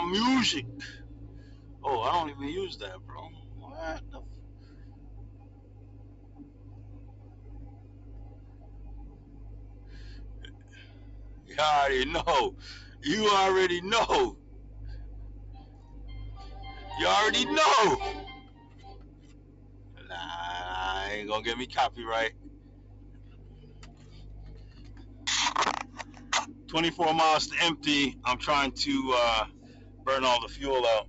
background music. Oh, I don't even use that, bro. What the? You already know. You already know. You already know. Nah, ain't gonna get me copyright. 24 miles to empty. I'm trying to burn all the fuel out.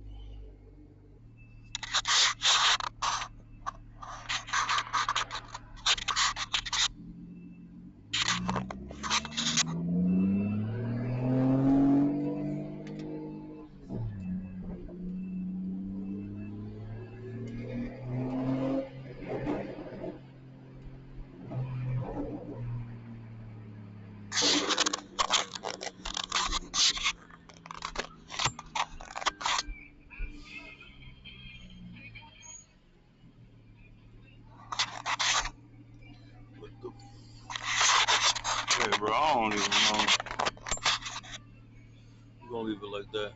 What the? Hey, bro, I don't even know. We're gonna leave it like that.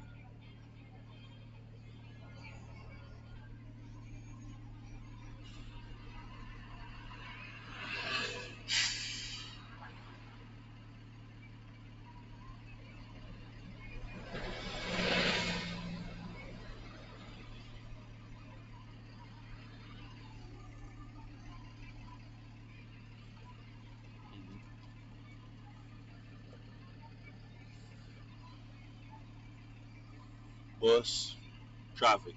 Bus, traffic.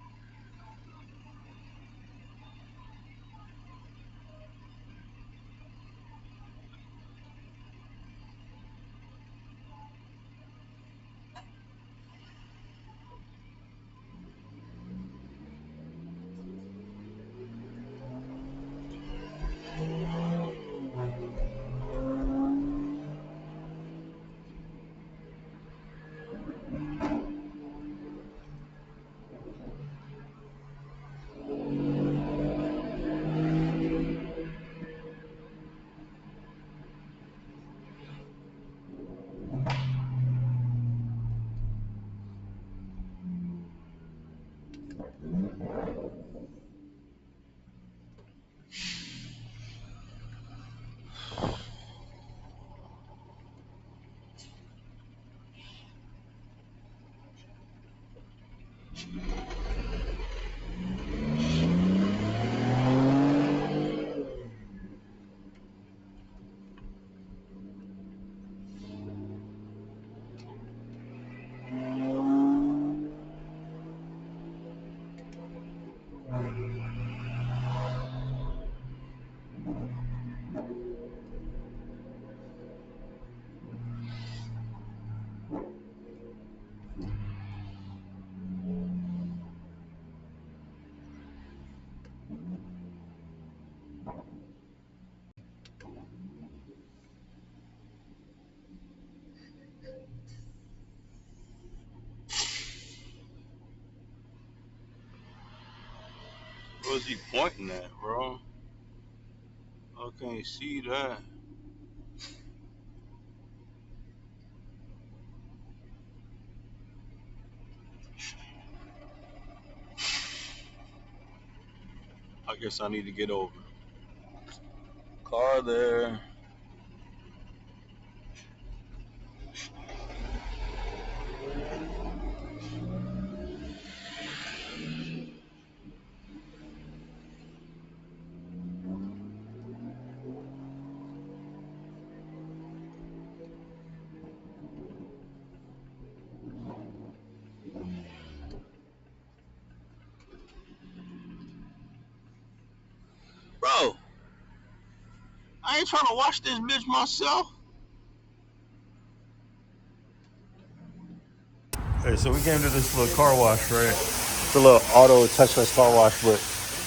What's he pointing at, bro? I can't see that. I guess I need to get over. Car there. Bro, I ain't trying to watch this bitch myself. Hey, so we came to this little car wash, right? It's a little auto touchless car wash, but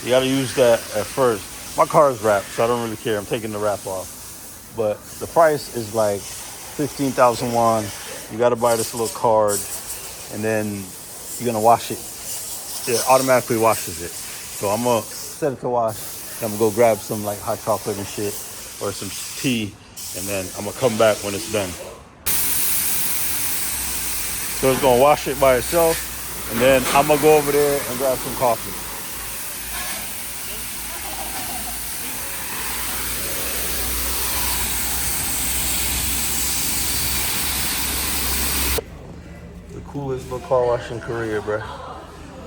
you gotta use that at first. My car is wrapped, so I don't really care. I'm taking the wrap off. But the price is like 15,000 won. You gotta buy this little card, and then you're gonna wash it. It automatically washes it. So I'm gonna set it to wash. I'm gonna go grab some like hot chocolate and shit, or some tea, and then I'm gonna come back when it's done. So it's gonna wash it by itself, And then I'm gonna go over there and grab some coffee. The coolest little car wash in Korea, bro.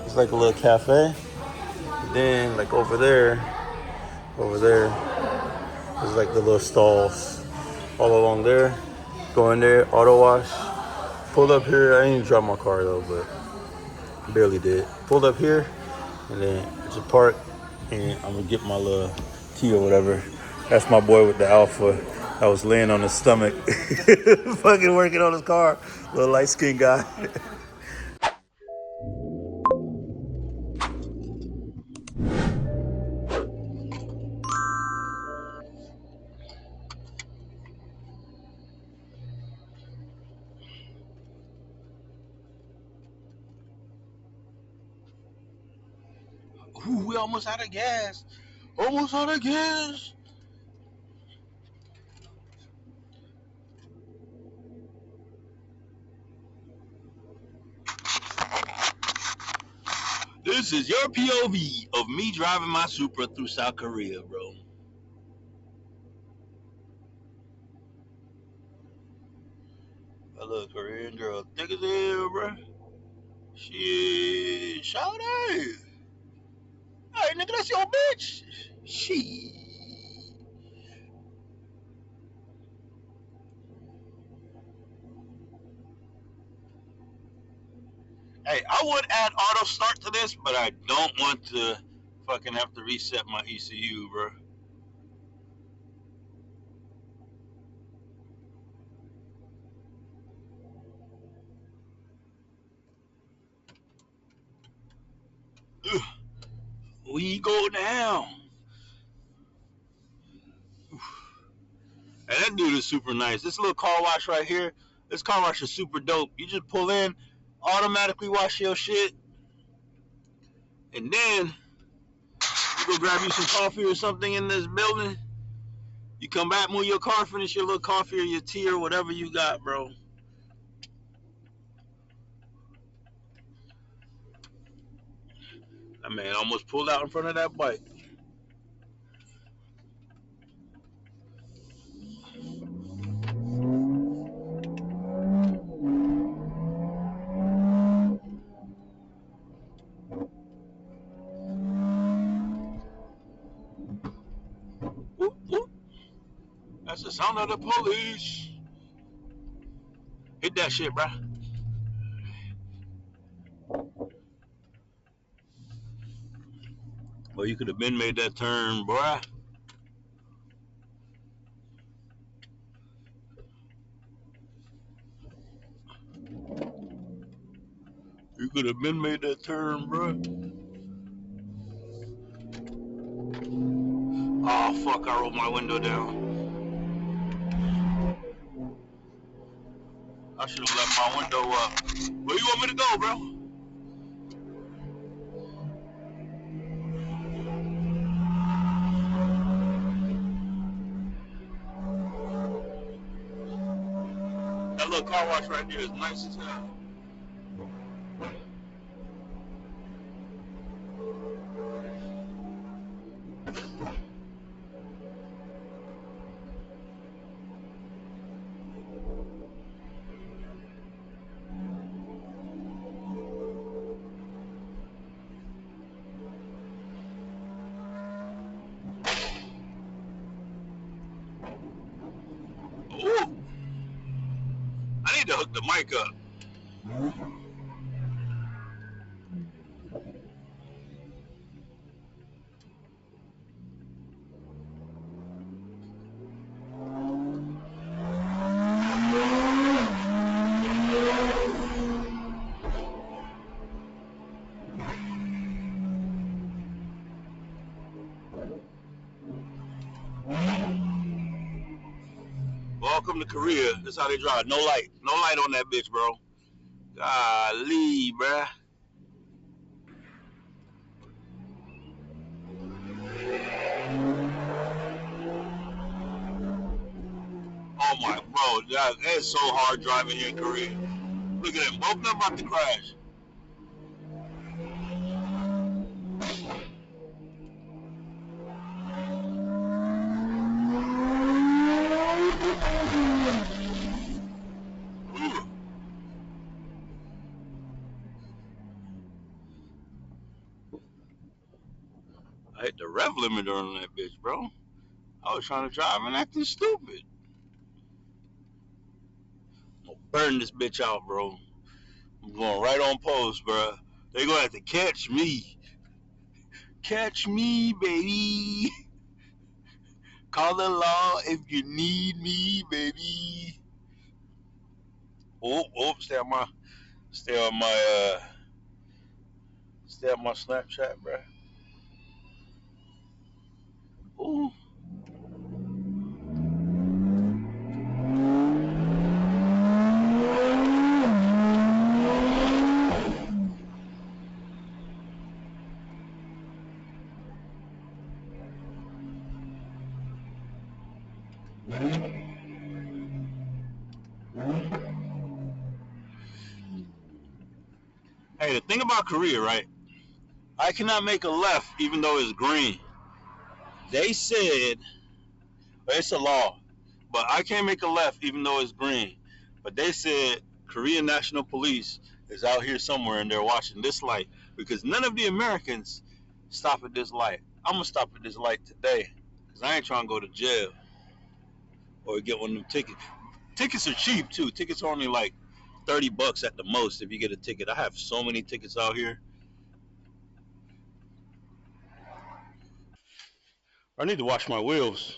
It's like a little cafe. Then like over there, is like the little stalls all along there. Go in there, auto wash. Pulled up here. I didn't drive my car though, but barely did. Pulled up here, and then just park, and I'm gonna get my little tea or whatever. That's my boy with the Alpha. I was laying on his stomach, fucking working on his car. Little light skinned guy. Ooh, we almost out of gas. Almost out of gas. This is your POV of me driving my Supra through South Korea, bro. A little Korean girl, thick as hell, bro. Shit, shout out. Hey, nigga, that's your bitch. Shit. Hey, I would add auto start to this, but I don't want to fucking have to reset my ECU, bro. Ugh. We go down. And that dude is super nice. This little car wash right here, this car wash is super dope. You just pull in, automatically wash your shit, and then you go grab you some coffee or something in this building. You come back, move your car, finish your little coffee or your tea or whatever you got, bro. That man almost pulled out in front of that bike. Whoop, whoop. That's the sound of the police. Hit that shit, bro. Well, you could have been made that turn, boy. You could have been made that turn, bro. Oh, fuck, I rolled my window down. I should have left my window up. Where you want me to go, bro? That little car wash right there is nice as hell. Ooh, I need to hook the mic up. Welcome to Korea. That's how they drive. No light. No light on that bitch, bro. Golly, bruh. Oh my, bro. It's so hard driving here in Korea. Look at them. Both of them about to crash. hit the rev limiter on that bitch, bro. I was trying to drive and acting stupid. I'm gonna burn this bitch out, bro. I'm going right on post, bro. They gonna have to catch me. Catch me, baby. Call the law if you need me, baby. Oh, stay on my Snapchat, bro. Ooh. Hey, the thing about Korea, right? I cannot make a left even though it's green. They said, well, it's a law, but I can't make a left even though it's green. But they said Korean National Police is out here somewhere and they're watching this light because none of the Americans stop at this light. I'm gonna stop at this light today because I ain't trying to go to jail or get one of them tickets. Tickets are cheap too. Tickets are only like $30 at the most if you get a ticket. I have so many tickets out here. I need to wash my wheels.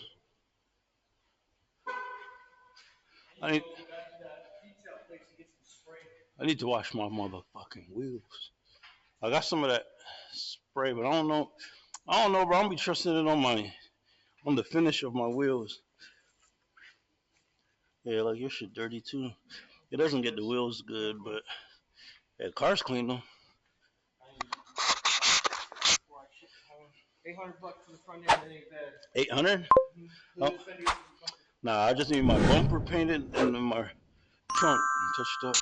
I need to wash my motherfucking wheels. I got some of that spray, but I don't know. Bro. I'm gonna be trusting it on the finish of my wheels. Yeah, like your shit dirty too. It doesn't get the wheels good, but yeah, the car's clean though. $800 for the front end, that ain't bad. 800? Oh. Nah, I just need my bumper painted and my trunk touched up.